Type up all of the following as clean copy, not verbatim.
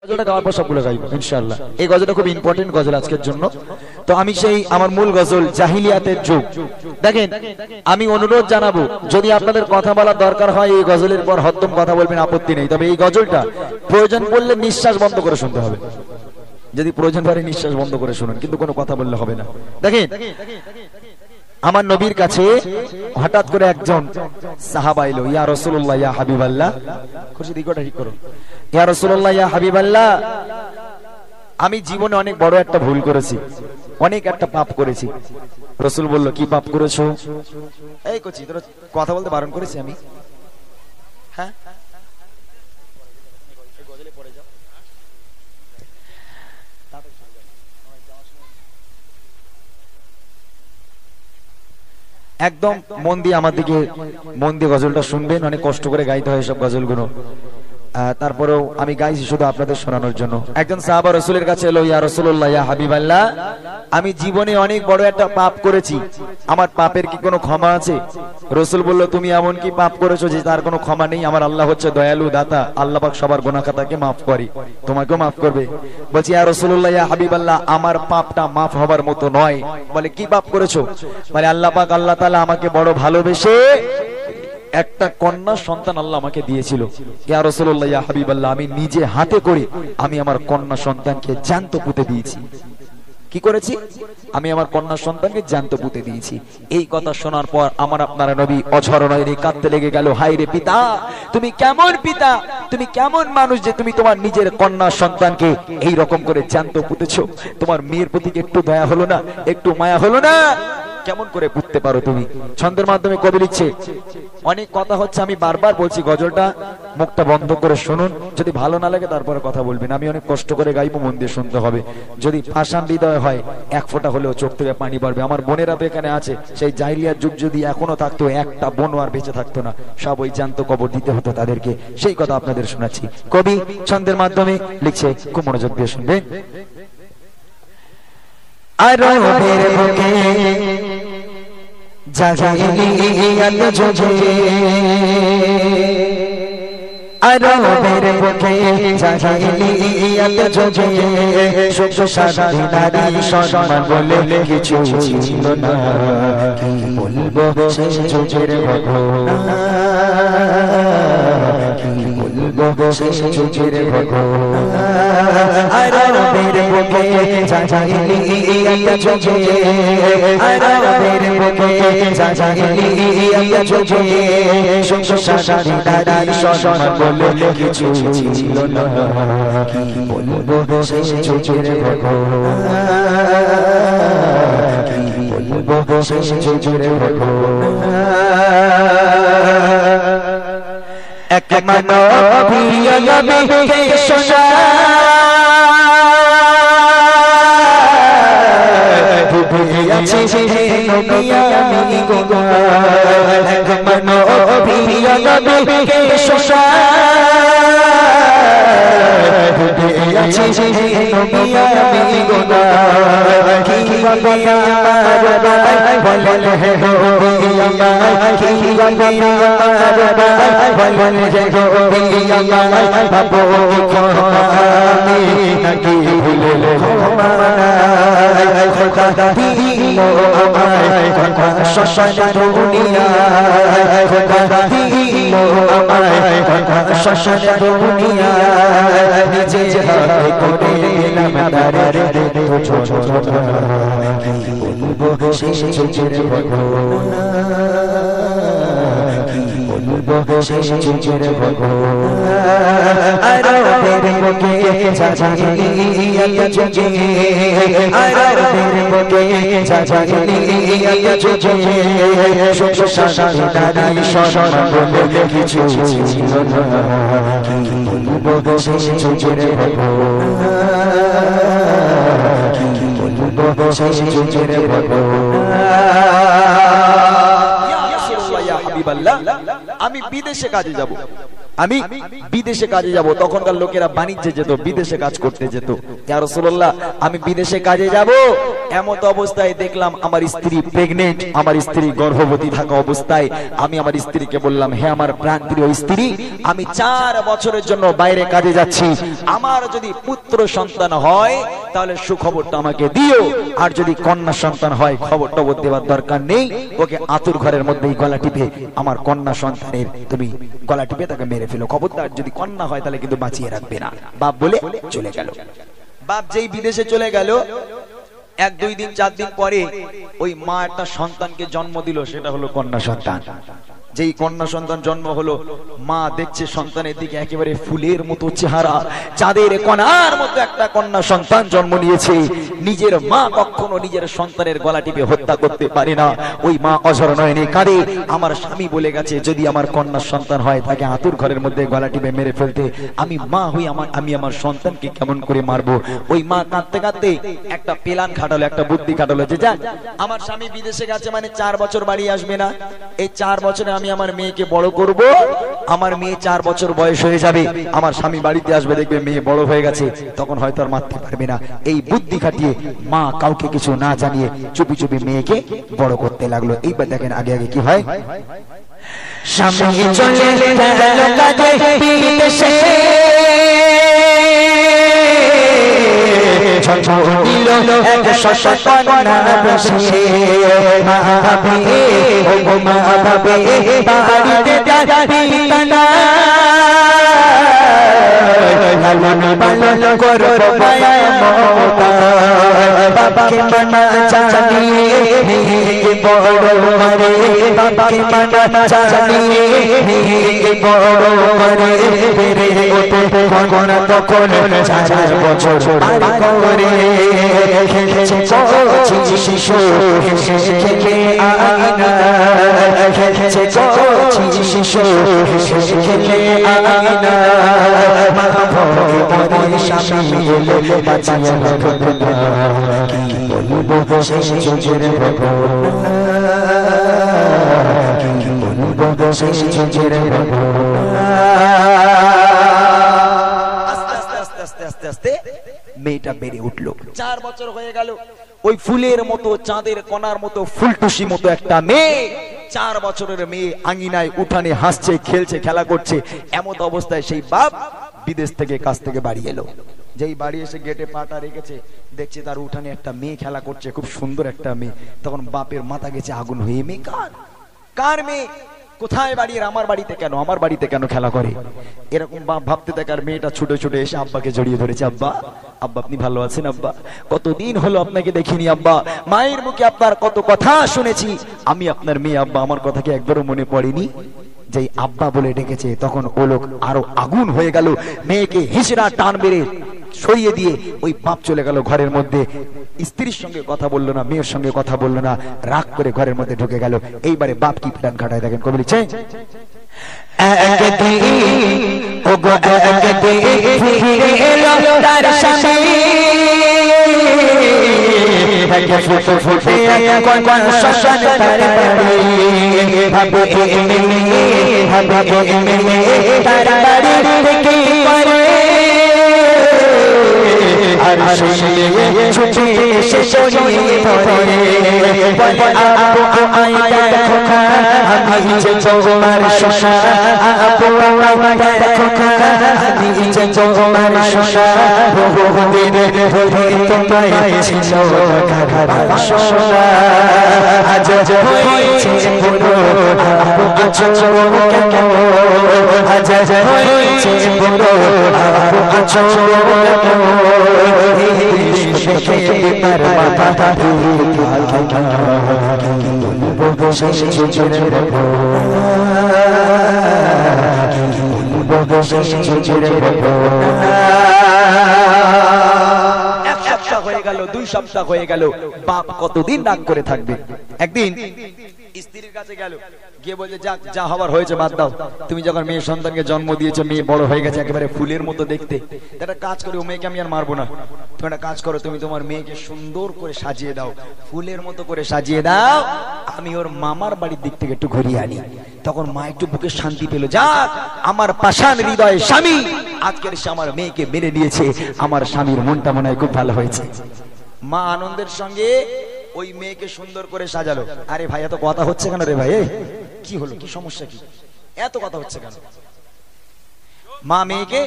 গজলটা গাওয়ার পর সবগুলো গাইবো ইনশাআল্লাহ। এই গজলটা খুব ইম্পর্টেন্ট গজল আজকের জন্য। তো আমি সেই আমার মূল গজল জাহিলিয়াতের যুগ। দেখেন, আমি অনুরোধ জানাবো, যদি আপনাদের কথা বলার দরকার হয় এই গজলের পর হদ্দম কথা বলবেন, আপত্তি নেই। তবে এই গজলটা প্রয়োজন পড়লে নিঃশ্বাস বন্ধ করে শুনতে হবে। যদি প্রয়োজন পড়ে নিঃশ্বাস বন্ধ করে শুনুন, কিন্তু কোনো কথা বললে হবে না। দেখেন, আমার নবীর কাছে হঠাৎ করে একজন সাহাবা এলো, ইয়া রাসূলুল্লাহ ইয়া হাবিবাল্লাহ, খুশি দিকটা ঠিক করো, ইয়া রাসূলুল্লাহ ইয়া হাবিবাল্লাহ, আমি জীবনে অনেক বড় একটা ভুল করেছি, অনেক একটা পাপ করেছি। রাসূল বলল, কি পাপ করেছো? এই কচি, তোর কথা বলতে বারণ করেছি আমি? হ্যাঁ, একদম মন দিয়ে আমার দিকে মন দিয়ে গজলটা শুনবেন। অনেক কষ্ট করে গাইতে হয় সব গজলগুলো, তারপরেও আমি গাইছি শুধু আপনাদের শোনানোর জন্য। একজন সাহাবা রাসূলের কাছে এলো, ইয়া রাসূলুল্লাহ ইয়া হাবিবাল্লাহ, আমি জীবনে অনেক বড় একটা পাপ করেছি, আমার পাপের কি কোনো ক্ষমা আছে? রাসূল বলল, তুমি এমন কি পাপ করেছো যে তার কোনো ক্ষমা নেই? আমার আল্লাহ হচ্ছে দয়ালু দাতা, আল্লাহ পাক সবার গুনাহ খাতাকে মাফ করে, তোমাকেও মাফ করবে। বলছি, ইয়া রাসূলুল্লাহ ইয়া হাবিবাল্লাহ, আমার পাপটা মাফ হবার মতো নয়। বলে, কি পাপ করেছো? বলে, আল্লাহ পাক আল্লাহ তাআলা আমাকে বড় ভালোবেসে একটা কন্যা সন্তান আল্লাহ আমাকে দিয়েছিল। ইয়া রাসূলুল্লাহ ইয়া হাবিবাল্লাহ, আমি নিজে হাতে করে আমি আমার কন্যা সন্তানকে জ্যান্ত পুঁতে দিয়েছি। কি করেছি? আমি আমার কন্যা সন্তানকে জ্যান্ত পুঁতে দিয়েছি। এই কথা শোনার পর আমার আপনার নবী অঝর নয়নে কাঁদতে লেগে গেল। হায় রে পিতা, তুমি কেমন পিতা, তুমি কেমন মানুষ যে তুমি তোমার নিজের কন্যা সন্তানকে এই রকম করে জ্যান্ত পুঁতেছো? তোমার মেয়ের প্রতি একটু দয়া হলো না, একটু মায়া হলো না? কেমন করে পুঁততে পারো তুমি? ছন্দের মাধ্যমে কবি লিখছে, অনেক কথা হচ্ছে, আমি বারবার বলছি গজলটা মুখটা বন্ধ করে শুনুন, যদি ভালো না লাগে তারপরে কথা বলবেন। আমি অনেক কষ্ট করে গাইবো, মন দিয়ে শুনতে হবে। যদি পাষাণ হৃদয় হয়, এক ফোঁটা হলেও চোখ থেকে পানি পড়বে। আমার বোনেরা তো এখানে আছে, সেই জাহিলিয়ার যুগ যদি এখনো থাকতো, একটা বোন আর বেঁচে থাকতো না, সব ওই জ্যান্ত কবর দিতে হতো তাদেরকে। সেই কথা আপনাদের শোনাচ্ছি। কবি ছন্দের মাধ্যমে লিখছে, খুব মনোযোগ দিয়ে শুনবেন। আরবের বুকে জাহিলিয়াত যুগে, আরবের বুকে জাহিলিয়াত যুগে, সুখ শান্তি নারী সম্মান বলে কিছু ছিল না। কি বলবো সেই যুগের ঘটনা, কি বলবো সেই যুগের ঘটনা। আরবের বুকে জাহিলিয়াত যুগে, আরবের বুকে জাহিলিয়াত যুগে, সুখ শান্তি নারী সম্মান বলে কিছু ছিল না। কি বলবো সেই যুগের ঘটনা, কি বলবো সেই যুগের ঘটনা। এক মানবীয় নবীকে শোনা, ডুবে আছে নবী আমি গুনাহ। এক মানবীয় নবীকে শোনা, ডুবে আছে নবী আমি গুনাহ। কি বলে আমার ভাই বলে হে নবী আমার, কি বলে আমার ভাই বলে হে নবী আমার, বাবু আমি নাকি ভুলে ঘুমাই। খোদা দিলো আমায় শ্মশান দুনিয়ায়, খোদা দিলো আমায় শ্মশান দুনিয়ায়। নিজে হাতে করে নামদারে ছোট ছোট, কি বলবো সেই যুগের ঘটনা, কি বলবো সেই যুগের ঘটনা। আরবের বুকে জাহিলিয়াত যুগে, আরবের বুকে জাহিলিয়াত যুগে, সুখ শান্তি নারী সম্মান বলে কিছু ছিল না। কি বলবো সেই যুগের ঘটনা, কি বলবো সেই যুগের ঘটনা। আমি বিদেশে কাজে যাব, আমি বিদেশে কাজে যাব। তখনকার লোকেরা বাণিজ্যে যেত, বিদেশে কাজ করতে যেত। ইয়া রাসূলুল্লাহ, আমি বিদেশে কাজে যাব, এমত অবস্থায় দেখলাম আমার স্ত্রী প্রেগনেন্ট, আমার স্ত্রী গর্ভবতী থাকা অবস্থায় আমি আমার স্ত্রীকে বললাম, হে আমার প্রাণপ্রিয় স্ত্রী, আমি 4 বছরের জন্য বাইরে কাজে যাচ্ছি, আমার যদি পুত্র সন্তান হয় তাহলে সুখবরটা আমাকে দিও, আর যদি কন্যা সন্তান হয় খবরটা দেওয়ার দরকার নেই, ওকে আতুর ঘরের মধ্যেই গলা টিপে আমার কন্যা সন্তানের তুমি গলা টিপে তাকে মেরে ফেলো, খবরদার যদি কন্যা হয় তাহলে কিন্তু বাঁচিয়ে রাখবে না। বাপ বলে চলে গেল। বাপ যেই বিদেশে চলে গেল, 1-2 দিন 4 দিন পরে ওই মা একটা সন্তানকে জন্ম দিল, সেটা হলো কন্যা সন্তান। যেই কন্যা সন্তান জন্ম হলো, মা দেখছে সন্তানের দিকে একেবারে ফুলের মতো চেহারা, চাঁদের কণার মতো একটা কন্যা সন্তান জন্ম নিয়েছে। নিজের মা কখনো নিজের সন্তানের গলা টিপে হত্যা করতে পারে না। ওই মা অঝর নয়নে কাঁদে, আমার স্বামী বলে গেছে যদি আমার কন্যা সন্তান হয় তাকে আতুর ঘরের মধ্যে গলা টিপে মেরে ফেলতে, আমি মা হই আমি আমার সন্তানকে কেমন করে মারবো। ওই মা কাঁদতে কাঁদতে একটা প্ল্যান খাটালো, একটা বুদ্ধি খাটালো, যে যাক আমার স্বামী বিদেশে গেছে মানে 4 বছর বাড়ি আসবে না, এই 4 বছরে আমি আমার মেয়েকে বড় করব, আমার মেয়ে 4 বছর বয়স হয়ে যাবে, আমার স্বামী বাড়িতে আসবে, দেখবে মেয়ে বড় হয়ে গেছে, তখন হয়তো আর মারতে পারবে না। এই বুদ্ধি খাটিয়ে মা কাউকে কিছু না জানিয়ে চুপি চুপি মেয়েকে বড় করতে লাগলো। এইবার দেখেন আগে আগে কি হয়। স্বামী চলে গেল কাজে বিদেশে, দিল এক শতকন্যা বসে, মা ভাবে ও মা ভাবে বাড়িতে যাবি না, লালন পালন করব মায়া মমতা, বাবাকে মানা জানিয়ে মেয়েকে বড় করে, বাবাকে মানা জানিয়ে মেয়েকে বড় করে, বেড়ে ওঠে কখন তখন 4 বছর পার করে, খেলেছে কচি শিশু হেসে খেলে আয়না, খেলেছে কচি শিশু হেসে খেলে আয়না, মা ভগবানের স্বামী বলে বাঁচিয়ে রাখবে না, কি বলবো সেই যুগের ঘটনা, কি বলবো সেই যুগের ঘটনা। আস্তে আস্তে আস্তে মেয়েটা বেড়ে উঠলো, 4 বছর হয়ে গেল। ওই ফুলের মতো চাঁদের কণার মতো ফুলটুসি মতো একটা মেয়ে, 4 বছরের মেয়ে আঙিনায় উঠানে হাসছে, খেলছে, খেলা করছে। এমত অবস্থায় সেই বাপ বিদেশ থেকে কাছ থেকে বাড়ি এলো। যেই বাড়ি এসে গেটে পাটা রেখেছে, দেখছে তার উঠানে একটা মেয়ে খেলা করছে, খুব সুন্দর একটা মেয়ে। তখন বাপের মাথা গেছে আগুন হয়ে, মেয়ে কার? কার মেয়ে? কোথায় বাড়ি? আমার বাড়িতে কেন? আমার বাড়িতে কেন খেলা করে? এরকম বাপ ভাবতে থাকে। আর মেয়েটা ছুটে ছুটে এসে আব্বাকে জড়িয়ে ধরেছে। আব্বা, আব্বা আপনি ভালো আছেন? আব্বা কতদিন হলো আপনাকে দেখিনি। আব্বা মায়ের মুখে আপনার কত কথা শুনেছি, আমি আপনার মেয়ে। আব্বা আমার কথা কি একবারও মনে পড়েনি? যেই আব্বা বলে ডেকেছে তখন ও লোক আরো আগুন হয়ে গেল। মেয়েকে হিসরা টান মেরে সরিয়ে দিয়ে ওই বাপ চলে গেল ঘরের মধ্যে। স্ত্রীর সঙ্গে কথা বললো না, মেয়ের সঙ্গে কথা বললো না, রাগ করে ঘরের মধ্যে ঢুকে গেল। এইবারে বাপ কি প্ল্যান খাটায় দেখেন। কবি লিখছে, ছুটে এসে শরীরে পড়ে, আপু আমায় দেখো খা, আমি যে তোমার শশা, আপু আমায় দেখো খা, আমি যে তোমার শশা, বহুদিন ধরে তোমায় ছিল খাবার শশা, আজ হয়েছে বুড়ো, আপু আছো কেন, আজ হয়েছে বুড়ো, আপু আছো কেন, তার মাথা হয়ে গেল, 2 সপ্তাহ হয়ে গেল। বাপ কতদিন রাগ করে থাকবে। একদিন স্ত্রীর কাছে গেল, গিয়ে বলছে যাক যা হবার হয়েছে বাদ দাও, তুমি যখন মেয়ে সন্তানকে জন্ম দিয়েছো, মেয়ে বড় হয়ে গেছে একেবারে ফুলের মতো দেখতে, একটা কাজ করে ও মেয়েকে আমি আর মারবো না, তুমি একটা কাজ করো, তুমি তোমার মেয়েকে সুন্দর করে সাজিয়ে দাও, ফুলের মতো করে সাজিয়ে দাও, আমি ওর মামার বাড়ির দিক থেকে একটু ঘুরিয়ে আনি। তখন মা একটু বুকে শান্তি পেল, যাক আমার পাষাণ হৃদয় স্বামী আজকের সে আমার মেয়েকে মেনে নিয়েছে, আমার স্বামীর মনটা মনে হয় খুব ভালো হয়েছে। মা আনন্দের সঙ্গে ওই মেয়েকে সুন্দর করে সাজালো। আরে ভাই এত কথা হচ্ছে কেন রে ভাই? কি হলো, কি সমস্যা, কি এত কথা হচ্ছে কেন? মা মেয়েকে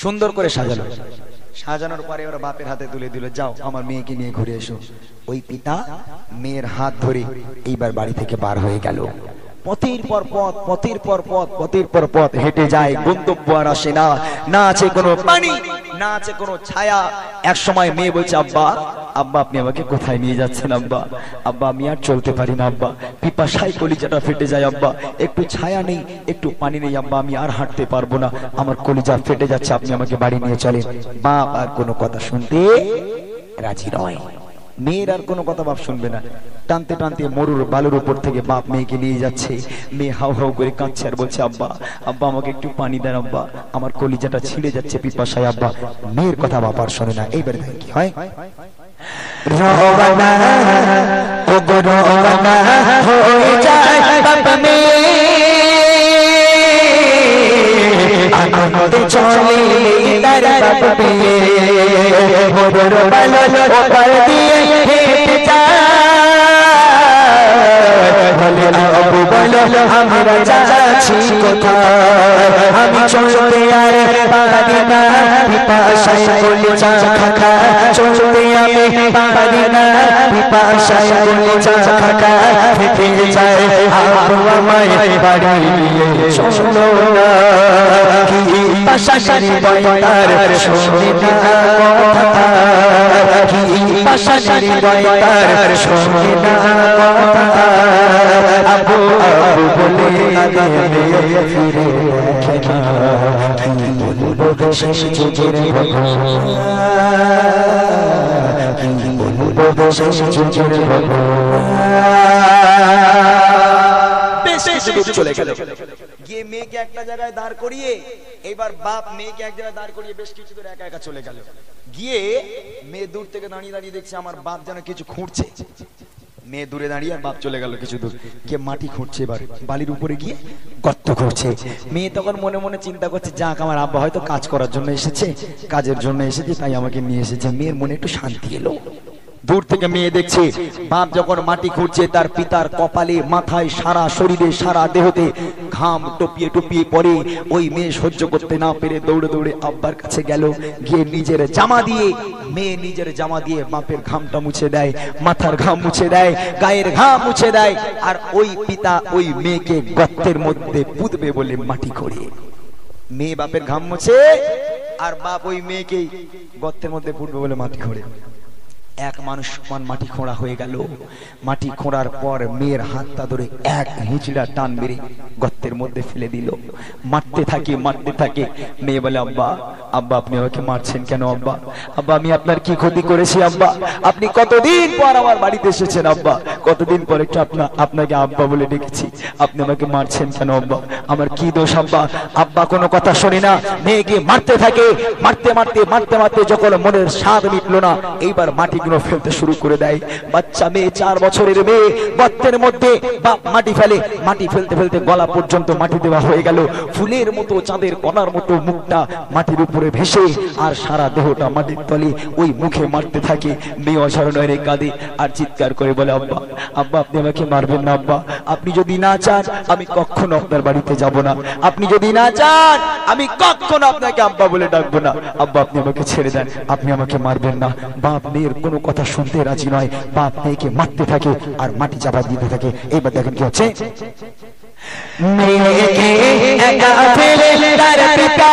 সুন্দর করে সাজালো। সাজানোর পরে ওরা বাপের হাতে তুলে দিল, যাও আমার মেয়েকে নিয়ে ঘুরে এসো। ওই পিতা মেয়ের হাত ধরে এইবার বাড়ি থেকে বার হয়ে গেল। পথের পর পথ, পথের পর পথ, পথের পর পথ হেঁটে যায়, গন্তব্য আর আসে না। না আছে কোনো পানি, না আছে কোনো ছায়া। এক সময় মেয়ে বলছে, আব্বা আব্বা আপনি আমাকে কোথায় নিয়ে যাচ্ছেন আব্বা? আব্বা আমি আর চলতে পারি না আব্বা, পিপাসায় কলিজাটা ফেটে যায় আব্বা, একটু ছায়া নেই, একটু পানি নেই আব্বা, আমি আর হাঁটতে পারবো না, আমার কলিজা ফেটে যাচ্ছে, আপনি আমাকে বাড়ি নিয়ে চলেন। বাপ আর কোনো কথা শুনতে রাজি নয়। মেয়ের আর কোনো কথা বাপ শুনবে না। টানতে টানতে মরুর বালুর উপর থেকে বাপ মেয়েকে নিয়ে যাচ্ছে। মেয়ে হাউ হাউ করে কাঁদছে আর বলছে, আব্বা আব্বা আমাকে একটু পানি দেন আব্বা, আমার কলিজাটা ছিঁড়ে যাচ্ছে পিপাসায় আব্বা। মেয়ের কথা বাপ আর শোনে না। এইবারে কি হয়? রওনা ও গো রওনা হয়ে যায় বাপ মেয়ে, আনন্দে চলে তার বাপ মেয়ে, মরুর বালুর ওপর দিয়ে হেঁটে যায়। বলে আবু বলো আমরা যাচ্ছি কোথায়, আমি চলতে আর পারি না, পিপাসায় কলিজা খাকা, চলতে আমি পারি না, পিপাসায় কলিজা খাকা ফেটে যায়। আবু আমায় বাড়ি নিয়ে চলো না, কি পাশাশারি বয়তার শোনে না কথা, কি পাশাশারি বয়তার শোনে না কথা। আবু আবু বলে ফিরে দেখে না, কি বলবো শেষ যুগের ভগবান, কি বলবো শেষ যুগের ভগবান। চলে গেল, গিয়ে মেয়েকে একটা জায়গায় দাঁড় করিয়ে, এবার বাপ মেয়েকে এক জায়গায় দাঁড় করিয়ে বেশ কিছু দূর একা একা চলে গেল। গিয়ে মেয়ে দূর থেকে দাঁড়িয়ে দাঁড়িয়ে দেখছে আমার বাপ যেন কিছু খুঁড়ছে। মেয়ে দূরে দাঁড়িয়ে আর বাপ চলে গেল কিছু দূর, কে মাটি খুঁড়ছে, এবার বালির উপরে গিয়ে গর্ত করছে। মেয়ে তখন মনে মনে চিন্তা করছে, যাক আমার আব্বা হয়তো কাজ করার জন্য এসেছে, কাজের জন্য এসেছে, তাই আমাকে নিয়ে এসেছে। মেয়ের মনে একটু শান্তি এলো। দূর থেকে মেয়ে দেখছে বাপ যখন মাটি খুঁড়ছে, তার পিতার কপালে, মাথায়, সারা শরীরে, সারা দেহতে ঘাম টপিয়ে টপিয়ে পড়ে। ওই মেয়ে সহ্য করতে না পেরে দৌড়ে দৌড়ে আব্বার কাছে গেল, গিয়ে নিজের জামা দিয়ে, মেয়ে নিজের জামা দিয়ে বাপের ঘামটা মুছে দেয়, মাথার ঘাম মুছে দেয়, গায়ের ঘাম মুছে দেয়। আর ওই পিতা ওই মেয়েকে গর্তের মধ্যে পুঁতবে বলে মাটি খোঁড়ে। মেয়ে বাপের ঘাম মুছে আর বাপ ওই মেয়েকে গর্তের মধ্যে পুঁতবে বলে মাটি খোঁড়ে। এক মানুষ সমান মাটি খোঁড়া হয়ে গেল। মাটি খোঁড়ার পর মেয়ের হাতটা ধরে এক হিঁচড়া টান মেরে গর্তের মধ্যে ফেলে দিল। মারতে থাকে মারতে থাকে। মেয়ে বলে, আব্বা আব্বা আপনি আমাকে মারছেন কেন আব্বা? আব্বা আমি আপনার কি ক্ষতি করেছি আব্বা? আপনি কতদিন পর আমার বাড়িতে এসেছেন আব্বা, কতদিন পর একটু আপনাকে আব্বা বলে ডেকেছি, আপনি আমাকে মারছেন কেন আব্বা? আমার কি দোষ আব্বা? আব্বা কোনো কথা শোনে না, মেয়েকে মারতে থাকে। মারতে মারতে মারতে মারতে যখন মনের স্বাদ মিটলো না, এইবার মাটি ফেলতে শুরু করে দেয়। বাচ্চা মেয়ে, 4 বছরের মেয়ে, গর্তের মধ্যে বাপ মাটি ফেলে। মাটি ফেলতে ফেলতে গলা পর্যন্ত মাটি দেওয়া হয়ে গেল। ফুলের মতো, চাঁদের কণার মতো মুখটা মাটির উপরে ভেসে, আর সারা দেহটা মাটির তলে। ওই মুখে মারতে থাকে। মেয়ে অসারণে কাঁদে আর চিৎকার করে বলে, আব্বা আব্বা আপনি আমাকে মারবেন না আব্বা, আপনি যদি না চান আমি কখনো আপনার বাড়িতে যাব না, আপনি যদি না চান আমি কখনো আপনাকে আব্বা বলে ডাকবো না, আব্বা আপনি আমাকে ছেড়ে দেন, আপনি আমাকে মারবেন না। বাপ মেয়ের কোনো কথা শুনতে রাজি নয়। বাপ মেয়েকে মারতে থাকে আর মাটি চাপা দিতে থাকে। এইবার দেখেন কি হচ্ছে। মেয়েকে একা ফেলে তার পিতা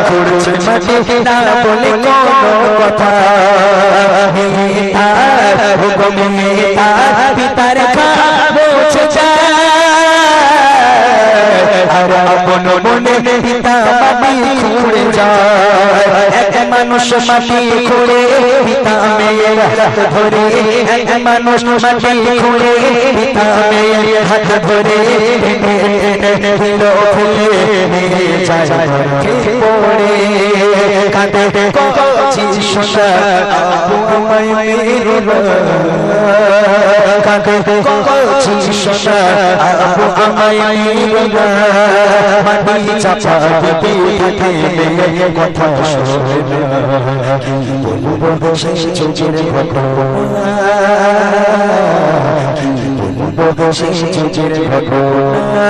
খুঁড়ছে মাটি, না বলে কোনো কথা। তার হুকুমে তার পিতার ঘাম মুছে যায়, আর আপন মনে পিতা মাটি খুঁড়ে যায়। এক মানুষ মাটি খুঁড়ে পিতা মেয়ের হাত ধরে, এক মানুষ মাটি খুঁড়ে পিতা মেয়ের হাত ধরে দিল ফেলে নিয়ে যায় পড়ে। কাঁদে সোনা আব্বু আমায় মেরো না কাঁদে কচি সোনা আব্বু আমায় মেরো না মাটি চাপা দিতে দিতে কথা শোনে না কি বলবো সেই চোখের ঘটনা কি বলবো সেই চোখের ঘটনা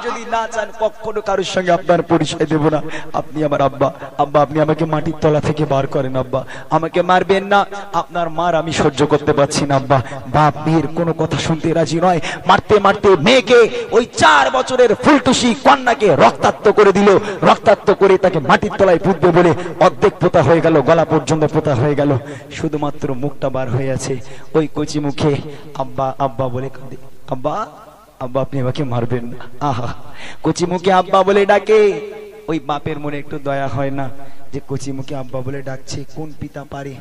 যদি না চান কখনো কারোর সঙ্গে আপনার পরিচয় দেব না। আপনি আমার আব্বা, আব্বা আপনি আমাকে মাটির তলা থেকে বার করেন আব্বা, আমাকে মারবেন না, আপনার মার আমি সহ্য করতে পারছি না আব্বা। বাপ মেয়ের কোনো কথা শুনতে রাজি নয়, মারতে মারতে মেয়েকে ওই 4 বছরের ফুলটুসি কন্যাকে রক্তাক্ত করে দিল, রক্তাক্ত করে তাকে মাটির তলায় পুঁতবে বলে অর্ধেক পোতা হয়ে গেল, গলা পর্যন্ত পোতা হয়ে গেল, শুধুমাত্র মুখটা বার হয়ে আছে। ওই কচি মুখে আব্বা আব্বা বলে কাঁদে। আব্বা আব্বা আপনি আমাকে মারবেন না। আহা, কচি মুখে আব্বা বলে ডাকে, ওই বাপের মনে একটু দয়া হয় না যে কচি মুখে আব্বা বলে ডাকছে, কোন পিতা পারে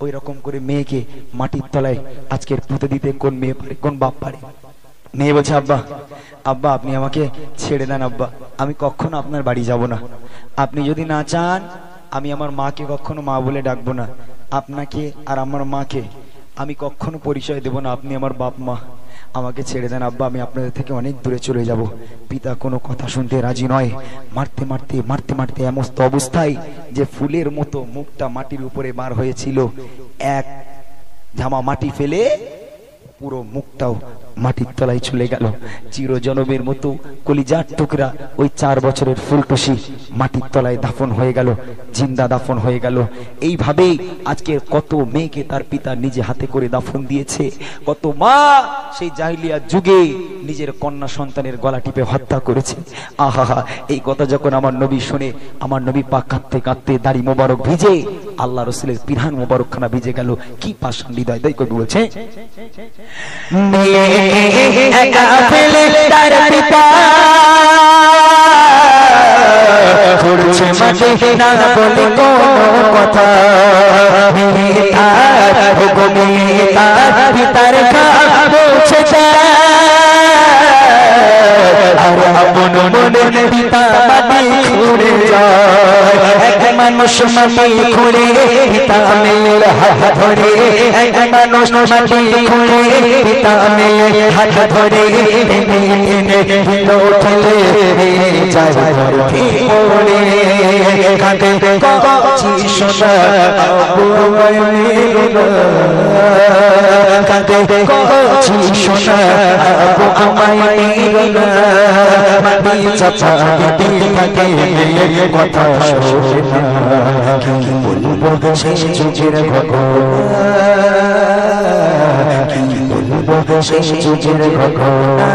ওই রকম করে মেয়েকে মাটির তলায় আজকের পুঁতে দিতে? কোন মেয়ে পারে, কোন বাপ পারে? মেয়ে বলছে আব্বা আব্বা আপনি আমাকে ছেড়ে দেন আব্বা, আমি কখনো আপনার বাড়ি যাব না। আপনি যদি না চান আমি আমার মাকে কখনো মা বলে ডাকবো না, আপনাকে আর আমার মাকে আমি কখনো পরিচয় দেব না, আপনি আমার বাপ মা, আমাকে ছেড়ে দেন আব্বা, আমি আপনাদের থেকে অনেক দূরে চলে যাব। পিতা কোনো কথা শুনতে রাজি নয়, মারতে মারতে মারতে মারতে এমস্ত অবস্থায় যে ফুলের মতো মুখটা মাটির উপরে বার হয়েছিল, এক ঝামা মাটি ফেলে পুরো মুখটাও মাটির তলায় চলে গেল। চিরজনমের মতো কলিজার টুকরা ওই 4 বছরের ফুলটুসি মাটির তলায় দাফন হয়ে গেল, জিন্দা দাফন হয়ে গেল। এইভাবেই আজকে কত মেয়েকে তার পিতা নিজে হাতে করে দাফন দিয়েছে, কত মা সেই জাহিলিয়া যুগে নিজের কন্যা সন্তানের গলা টিপে হত্যা করেছে। আহা, এই কথা যখন আমার নবী শুনে, আমার নবী পাক কাঁদতে কাঁদতে দাড়ি মোবারক ভিজে, আল্লাহ রসুলের পিরান মোবারক খানা ভিজে গেল। কি পাষাণ হৃদয়! তাই কবি বলছে, একা ফেলে তার পিতা পড়ছে মাঠে না বলে কোনো কথা, তার পিতার বলছে আর আপন মনে পিতা মাটি খুঁড়ে যায়, এক মানুষ মাটি খুঁড়ে পিতা মেয়ের হাত ধরে, এক মানুষ মাটি খুঁড়ে পিতা মেয়ের হাত ধরে উঠলে যায় পড়ে কাঁদে কচি সোনা আব্বু আমায় মেরো না কাঁদে কচি সোনা আব্বু আমায় মেরো না মাটি চাপা দিতে থাকে কথা শোনে না কি বলবো সেই চোখের ঘটনা কি বলবো সেই চোখের ঘটনা